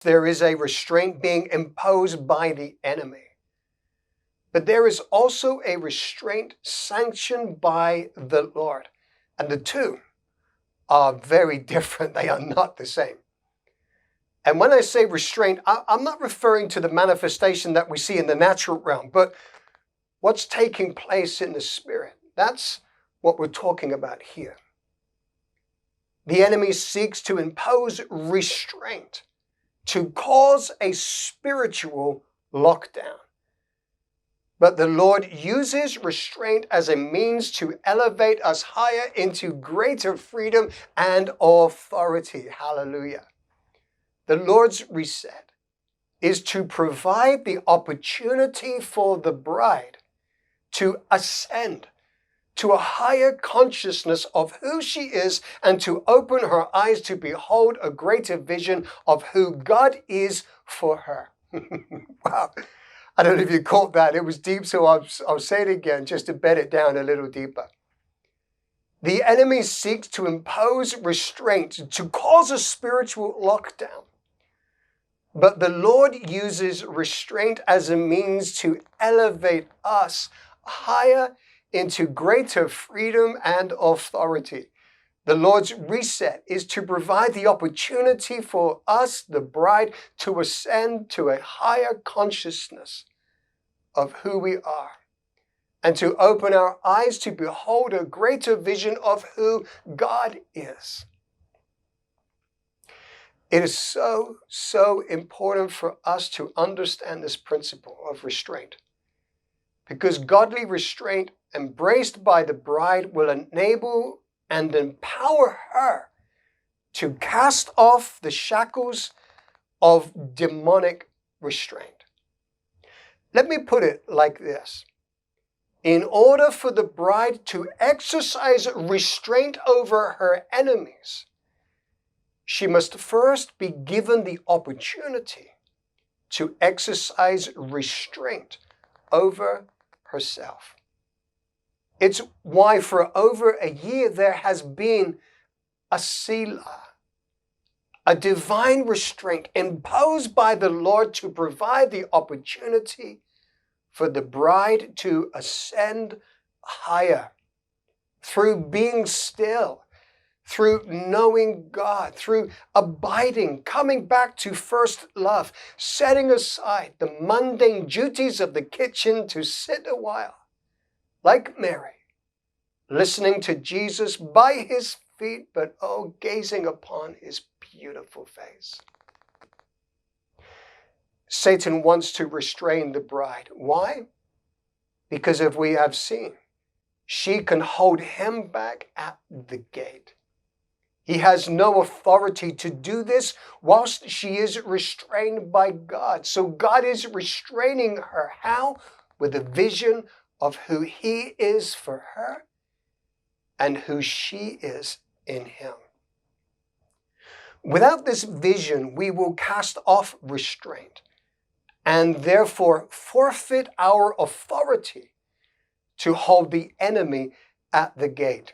There is a restraint being imposed by the enemy. But there is also a restraint sanctioned by the Lord. And the two are very different. They are not the same. And when I say restraint, I'm not referring to the manifestation that we see in the natural realm, but what's taking place in the spirit. That's what we're talking about here. The enemy seeks to impose restraint, to cause a spiritual lockdown. But the Lord uses restraint as a means to elevate us higher into greater freedom and authority. Hallelujah. The Lord's reset is to provide the opportunity for the bride to ascend to a higher consciousness of who she is and to open her eyes to behold a greater vision of who God is for her. Wow. I don't know if you caught that. It was deep, so I'll say it again just to bed it down a little deeper. The enemy seeks to impose restraint, to cause a spiritual lockdown. But the Lord uses restraint as a means to elevate us higher into greater freedom and authority. The Lord's reset is to provide the opportunity for us, the bride, to ascend to a higher consciousness of who we are and to open our eyes to behold a greater vision of who God is. It is so important for us to understand this principle of restraint, because godly restraint embraced by the bride will enable and empower her to cast off the shackles of demonic restraint. Let me put it like this. In order for the bride to exercise restraint over her enemies, she must first be given the opportunity to exercise restraint over herself. It's why for over a year there has been a selah, a divine restraint imposed by the Lord to provide the opportunity for the bride to ascend higher through being still, through knowing God, through abiding, coming back to first love, setting aside the mundane duties of the kitchen to sit a while, like Mary, listening to Jesus by his feet, but gazing upon his beautiful face. Satan wants to restrain the bride. Why? Because if we have seen, she can hold him back at the gate. He has no authority to do this whilst she is restrained by God. So God is restraining her. How? With a vision of who he is for her and who she is in him. Without this vision, we will cast off restraint and therefore forfeit our authority to hold the enemy at the gate.